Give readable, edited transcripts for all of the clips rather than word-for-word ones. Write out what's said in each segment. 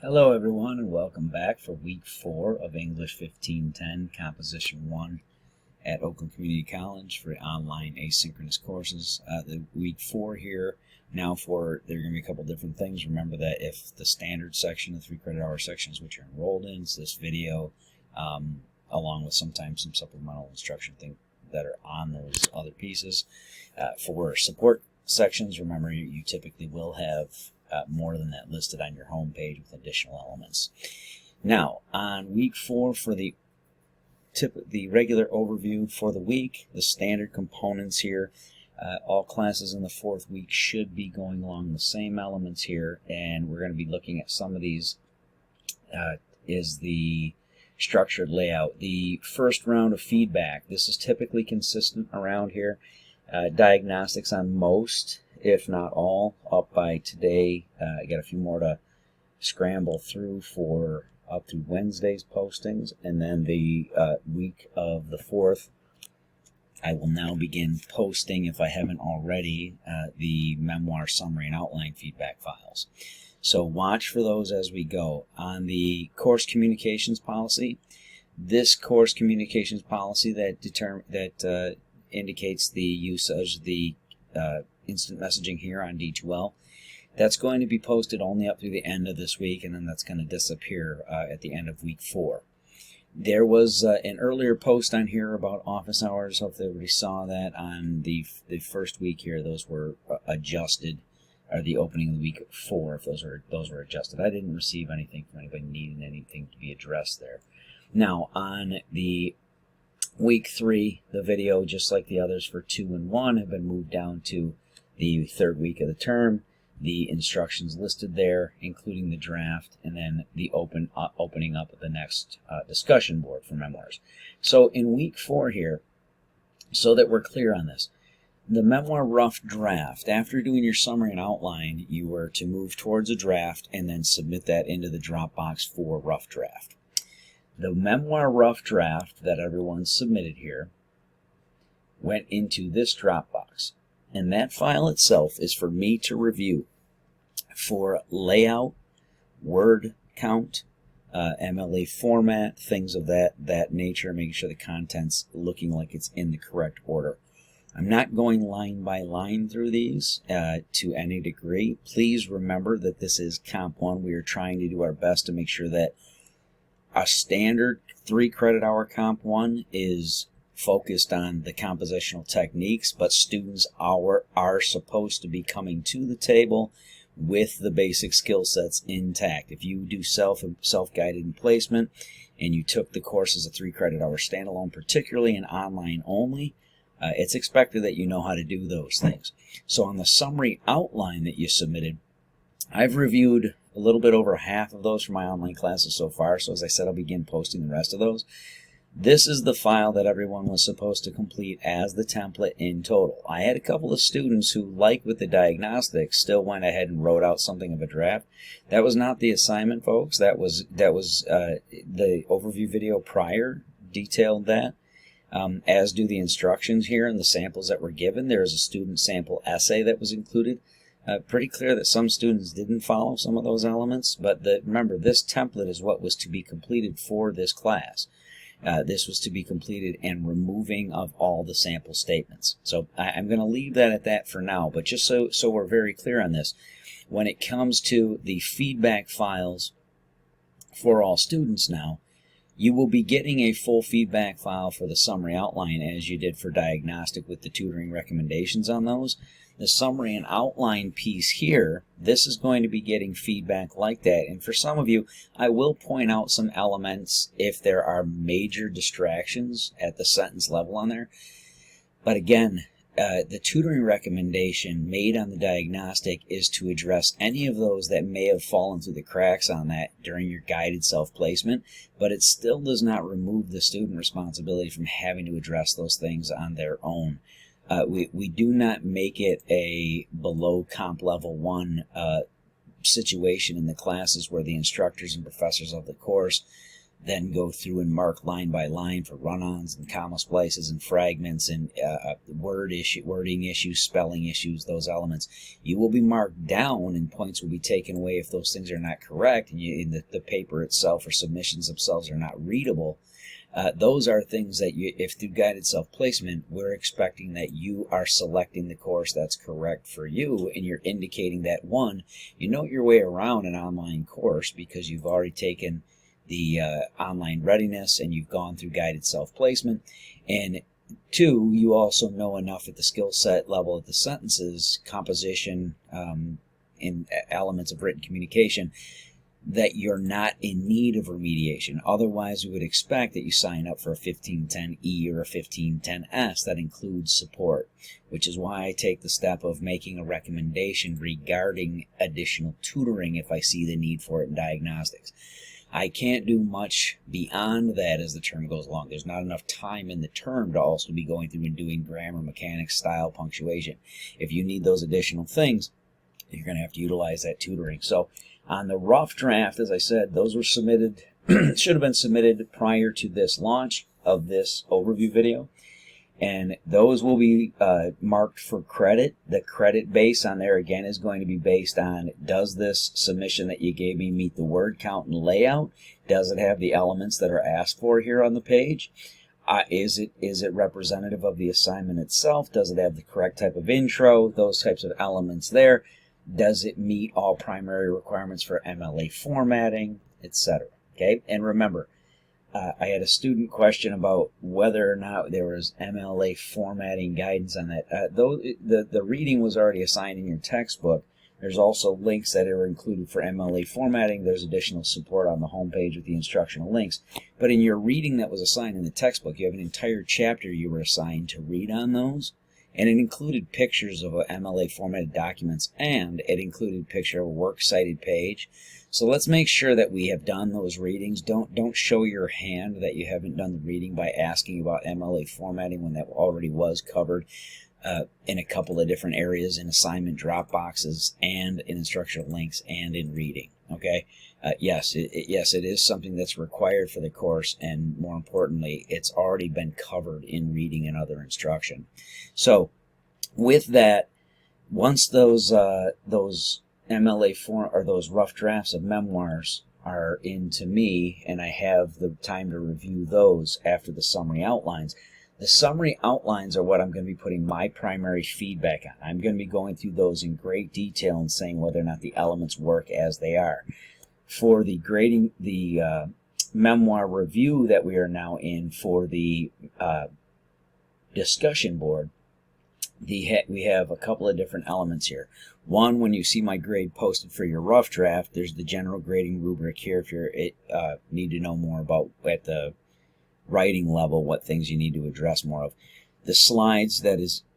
Hello everyone and welcome back for week 4 of English 1510 Composition 1 at Oakland Community College for online asynchronous courses. The week 4 here, there are going to be a couple different things. Remember that if the standard section, the 3 credit hour sections which you're enrolled in, it's this video along with sometimes some supplemental instruction things that are on those other pieces. For support sections, remember you typically will have more than that listed on your home page with additional elements. Now, on week 4 for the regular overview for the week, the standard components here, all classes in the 4th week should be going along the same elements here, and we're going to be looking at some of these is the structured layout. The first round of feedback, this is typically consistent around here. Diagnostics on most, if not all, up by today. I got a few more to scramble through for up to Wednesday's postings, and then the week of the 4th, I will now begin posting, if I haven't already, the memoir summary and outline feedback files. So watch for those as we go. On the course communications policy, this course communications policy that indicates the usage of the instant messaging here on D2L. That's going to be posted only up through the end of this week, and then that's going to disappear at the end of week 4. There was an earlier post on here about office hours. Hopefully everybody saw that on the first week here. Those were adjusted, or the opening of the week 4, if those were adjusted. I didn't receive anything from anybody needing anything to be addressed there. Now, on the week 3, the video, just like the others for 2 and 1, have been moved down to the 3rd week of the term. The instructions listed there, including the draft, and then the opening up of the next discussion board for memoirs. So in week 4 here, so that we're clear on this, the memoir rough draft, after doing your summary and outline, you were to move towards a draft and then submit that into the Dropbox for rough draft. The memoir rough draft that everyone submitted here went into this Dropbox, and that file itself is for me to review for layout, word count, MLA format, things of that nature, making sure the content's looking like it's in the correct order. I'm not going line by line through these to any degree. Please remember that this is Comp 1. We are trying to do our best to make sure that a standard 3 credit hour Comp 1 is focused on the compositional techniques, but students are supposed to be coming to the table with the basic skill sets intact. If you do self-guided placement and you took the course as a 3 credit hour standalone, particularly in online only, it's expected that you know how to do those things. So on the summary outline that you submitted, I've reviewed a little bit over half of those for my online classes so far, so as I said, I'll begin posting the rest of those. This is the file that everyone was supposed to complete as the template in total. I had a couple of students who, like with the diagnostics, still went ahead and wrote out something of a draft. That was not the assignment, folks. That was the overview video prior detailed that, as do the instructions here and the samples that were given. There is a student sample essay that was included. Pretty clear that some students didn't follow some of those elements, but remember, this template is what was to be completed for this class. This was to be completed and removing of all the sample statements. So I'm going to leave that at that for now, but just so we're very clear on this, when it comes to the feedback files for all students now, you will be getting a full feedback file for the summary outline as you did for diagnostic with the tutoring recommendations on those. The summary and outline piece here, this is going to be getting feedback like that. And for some of you, I will point out some elements if there are major distractions at the sentence level on there. But again, the tutoring recommendation made on the diagnostic is to address any of those that may have fallen through the cracks on that during your guided self-placement, but it still does not remove the student responsibility from having to address those things on their own. We do not make it a below comp level 1 situation in the classes where the instructors and professors of the course then go through and mark line by line for run-ons and comma splices and fragments and wording issues, spelling issues, those elements. You will be marked down and points will be taken away if those things are not correct and the paper itself or submissions themselves are not readable. Those are things that if through guided self-placement, we're expecting that you are selecting the course that's correct for you, and you're indicating that, one, you know your way around an online course because you've already taken the online readiness and you've gone through guided self-placement, and two, you also know enough at the skill set level of the sentences, composition, and elements of written communication that you're not in need of remediation. Otherwise, we would expect that you sign up for a 1510E or a 1510S that includes support, which is why I take the step of making a recommendation regarding additional tutoring if I see the need for it in diagnostics. I can't do much beyond that as the term goes along. There's not enough time in the term to also be going through and doing grammar, mechanics, style, punctuation. If you need those additional things, you're going to have to utilize that tutoring. So on the rough draft, as I said, those were submitted, should have been submitted prior to this launch of this overview video. And those will be marked for credit. The credit base on there, again, is going to be based on, does this submission that you gave me meet the word count and layout? Does it have the elements that are asked for here on the page? Is it representative of the assignment itself? Does it have the correct type of intro? Those types of elements there. Does it meet all primary requirements for MLA formatting, etc.? Okay, and remember, I had a student question about whether or not there was MLA formatting guidance on that. Though the reading was already assigned in your textbook, there's also links that are included for MLA formatting. There's additional support on the homepage with the instructional links. But in your reading that was assigned in the textbook, you have an entire chapter you were assigned to read on those. And it included pictures of MLA formatted documents, and it included a picture of a works cited page. So let's make sure that we have done those readings. Don't show your hand that you haven't done the reading by asking about MLA formatting when that already was covered in a couple of different areas in assignment drop boxes and in instructional links and in reading. Okay. Yes, it is something that's required for the course, and more importantly, it's already been covered in reading and other instruction. So, with that, once those MLA form or those rough drafts of memoirs are into me, and I have the time to review those after the summary outlines. The summary outlines are what I'm going to be putting my primary feedback on. I'm going to be going through those in great detail and saying whether or not the elements work as they are. For the grading, the memoir review that we are now in for the discussion board, we have a couple of different elements here. One, when you see my grade posted for your rough draft, there's the general grading rubric here if you need to know more about at the writing level what things you need to address more of. The slides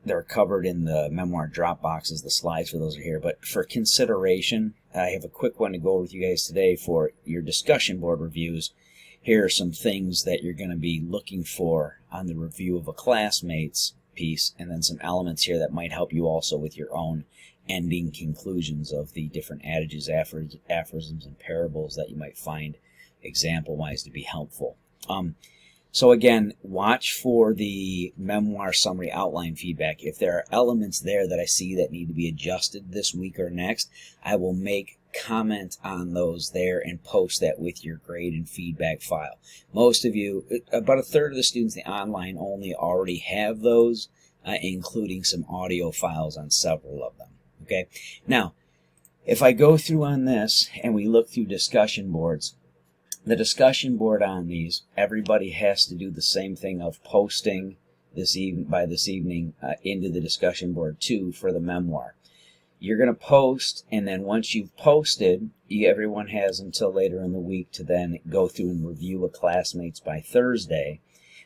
they're covered in the memoir drop boxes. The slides for those are here. But for consideration, I have a quick one to go over with you guys today for your discussion board reviews. Here are some things that you're going to be looking for on the review of a classmate's piece, and then some elements here that might help you also with your own ending conclusions of the different adages, aphorisms, and parables that you might find example-wise to be helpful. So again, watch for the memoir summary outline feedback. If there are elements there that I see that need to be adjusted this week or next, I will make comment on those there and post that with your grade and feedback file. Most of you, about a third of the students in the online only already have those, including some audio files on several of them. Okay. Now, if I go through on this and we look through discussion boards, the discussion board on these, everybody has to do the same thing of posting by this evening into the discussion board too for the memoir. You're going to post, and then once you've posted, everyone has until later in the week to then go through and review a classmate's by Thursday.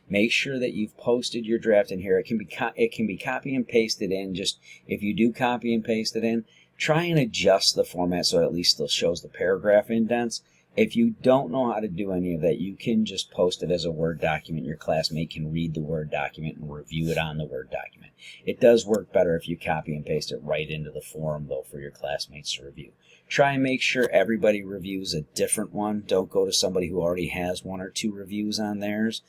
Make sure that you've posted your draft in here. It can be copy and pasted in. Just if you do copy and paste it in, try and adjust the format so it at least still shows the paragraph indents. If you don't know how to do any of that, you can just post it as a Word document. Your classmate can read the Word document and review it on the Word document. It does work better if you copy and paste it right into the forum, though, for your classmates to review. Try and make sure everybody reviews a different one. Don't go to somebody who already has 1 or 2 reviews on theirs.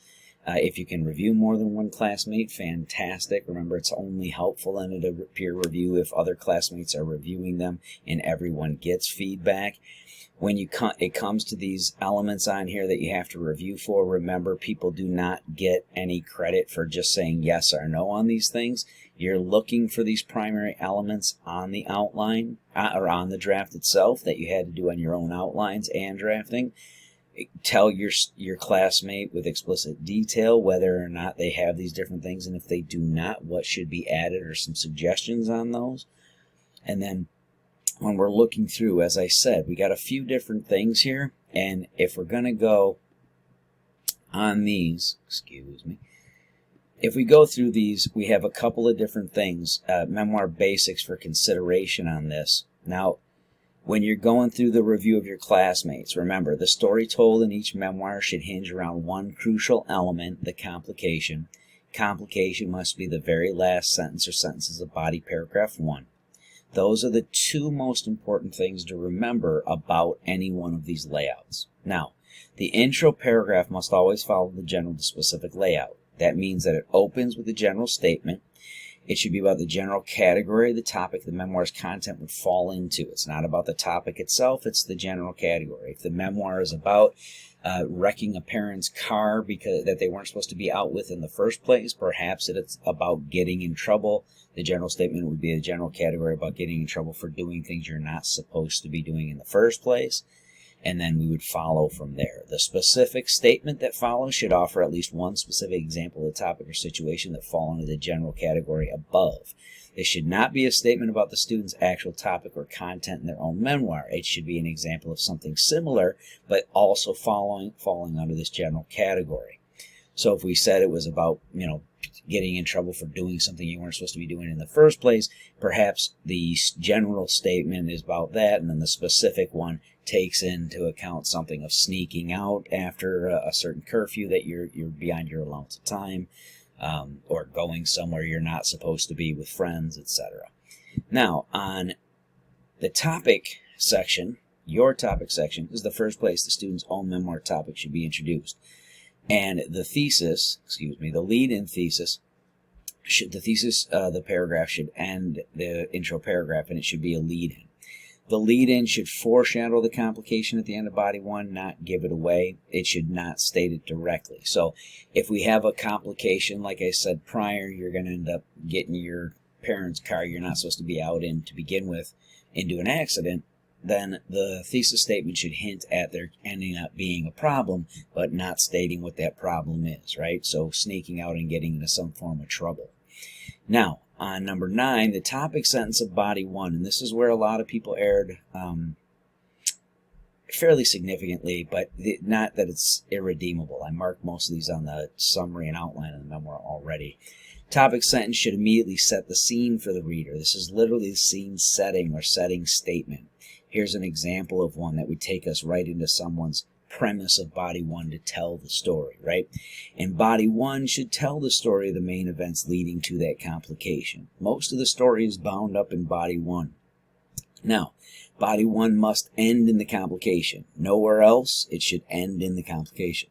If you can review more than one classmate, fantastic. Remember, it's only helpful in a peer review if other classmates are reviewing them and everyone gets feedback. When it comes to these elements on here that you have to review for, remember, people do not get any credit for just saying yes or no on these things. You're looking for these primary elements on the outline or on the draft itself that you had to do on your own outlines and drafting. Tell your classmate with explicit detail whether or not they have these different things, and if they do not, what should be added or some suggestions on those. And then when we're looking through, as I said, we got a few different things here, and if we're going to go on these, if we go through these, we have a couple of different things, memoir basics for consideration on this. Now, when you're going through the review of your classmates, remember, the story told in each memoir should hinge around one crucial element, the complication. Complication must be the very last sentence or sentences of body paragraph 1. Those are the 2 most important things to remember about any one of these layouts. Now, the intro paragraph must always follow the general to specific layout. That means that it opens with a general statement. It should be about the general category of the topic the memoir's content would fall into. It's not about the topic itself, it's the general category. If the memoir is about wrecking a parent's car because that they weren't supposed to be out with in the first place, perhaps it's about getting in trouble. The general statement would be a general category about getting in trouble for doing things you're not supposed to be doing in the first place. And then we would follow from there. The specific statement that follows should offer at least one specific example of the topic or situation that fall into the general category above. It should not be a statement about the student's actual topic or content in their own memoir. It should be an example of something similar, but also falling under this general category. So if we said it was about, getting in trouble for doing something you weren't supposed to be doing in the first place, perhaps the general statement is about that, and then the specific one takes into account something of sneaking out after a certain curfew that you're beyond your allowance of time, or going somewhere you're not supposed to be with friends, etc. Now, on the topic section, your topic section is the first place the student's own memoir topic should be introduced. And the thesis, the lead-in thesis, the paragraph should end the intro paragraph, and it should be a lead-in. The lead-in should foreshadow the complication at the end of body 1, not give it away. It should not state it directly. So if we have a complication, like I said prior, you're going to end up getting your parents' car you're not supposed to be out in to begin with into an accident, then the thesis statement should hint at there ending up being a problem, but not stating what that problem is, right? So sneaking out and getting into some form of trouble. Now, on number 9, the topic sentence of body 1, and this is where a lot of people erred fairly significantly, but not that it's irredeemable. I marked most of these on the summary and outline of the memoir already. Topic sentence should immediately set the scene for the reader. This is literally the scene setting or setting statement. Here's an example of one that would take us right into someone's premise of body 1 to tell the story, right? And body 1 should tell the story of the main events leading to that complication. Most of the story is bound up in body 1. Now, body 1 must end in the complication. Nowhere else, it should end in the complication.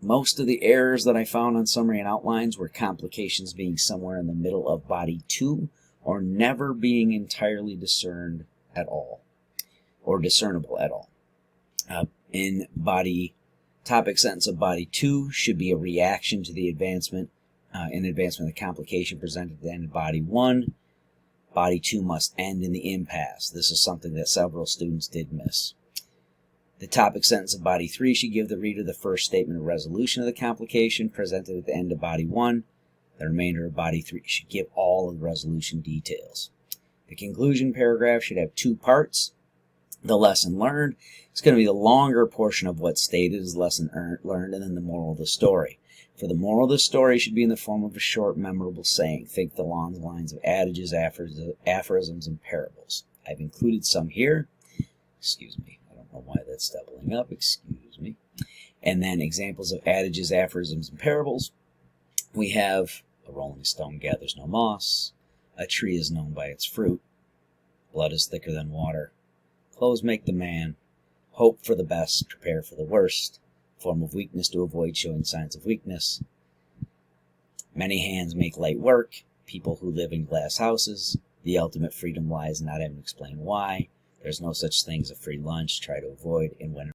Most of the errors that I found on summary and outlines were complications being somewhere in the middle of body 2 or never being entirely discerned at all, or discernible at all. In body, topic sentence of body 2 should be a reaction to the advancement of the complication presented at the end of body 1. Body 2 must end in the impasse. This is something that several students did miss. The topic sentence of body 3 should give the reader the first statement of resolution of the complication presented at the end of body 1. The remainder of body 3 should give all of the resolution details. The conclusion paragraph should have 2 parts. The lesson learned is going to be the longer portion of what's stated as lesson learned, and then the moral of the story. For the moral of the story should be in the form of a short, memorable saying. Think along the lines of adages, aphorisms, and parables. I've included some here. Excuse me. I don't know why that's doubling up. Excuse me. And then examples of adages, aphorisms, and parables. We have a rolling stone gathers no moss. A tree is known by its fruit. Blood is thicker than water. Clothes make the man. Hope for the best, prepare for the worst. Form of weakness to avoid showing signs of weakness. Many hands make light work. People who live in glass houses. The ultimate freedom lies in not having to explain why. There's no such thing as a free lunch. Try to avoid. And when